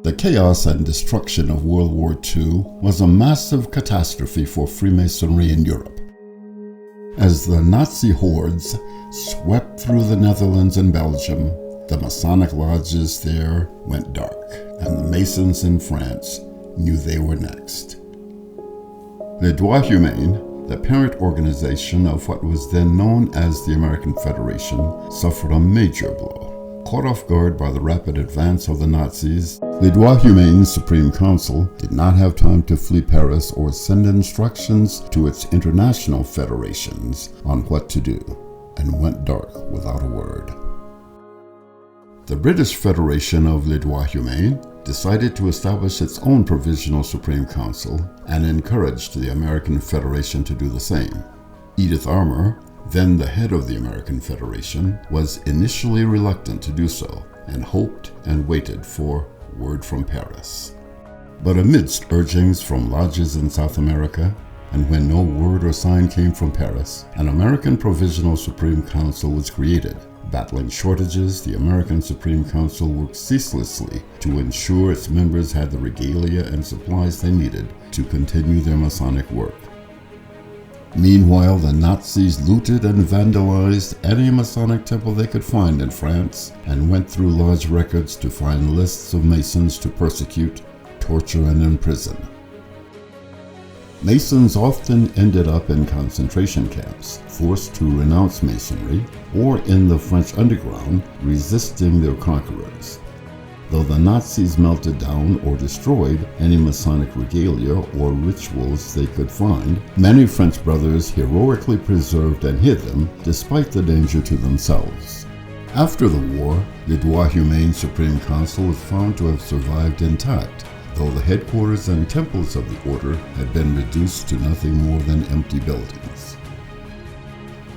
The chaos and destruction of World War II was a massive catastrophe for Freemasonry in Europe. As the Nazi hordes swept through the Netherlands and Belgium, the Masonic lodges there went dark, and the Masons in France knew they were next. WWII, the parent organization of what was then known as the American Federation, suffered a major blow. Caught off guard by the rapid advance of the Nazis, WWII's Supreme Council did not have time to flee Paris or send instructions to its international federations on what to do, and went dark without a word. The British Federation of WWII decided to establish its own provisional Supreme Council and encouraged the American Federation to do the same. Edith Armour, then the head of the American Federation, was initially reluctant to do so and hoped and waited for word from Paris. But amidst urgings from lodges in South America, and when no word or sign came from Paris, an American Provisional Supreme Council was created. Battling shortages, the American Supreme Council worked ceaselessly to ensure its members had the regalia and supplies they needed to continue their Masonic work. Meanwhile, the Nazis looted and vandalized any Masonic temple they could find in France and went through lodge records to find lists of Masons to persecute, torture, and imprison. Masons often ended up in concentration camps, forced to renounce Masonry, or in the French underground, resisting their conquerors. Though the Nazis melted down or destroyed any Masonic regalia or rituals they could find, many French brothers heroically preserved and hid them despite the danger to themselves. After the war, the WWII Supreme Council was found to have survived intact, though the headquarters and temples of the order had been reduced to nothing more than empty buildings.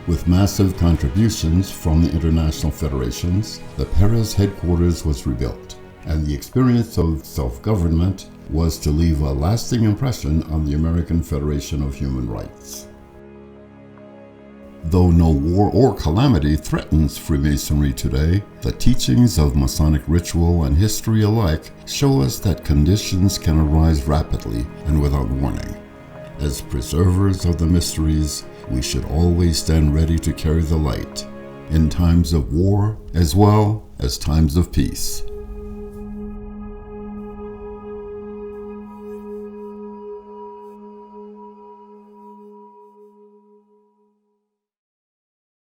With massive contributions from the international federations, the Paris headquarters was rebuilt, and the experience of self-government was to leave a lasting impression on the American Federation of Human Rights. Though no war or calamity threatens Freemasonry today, the teachings of Masonic ritual and history alike show us that conditions can arise rapidly and without warning. As preservers of the mysteries, we should always stand ready to carry the light, in times of war as well as times of peace.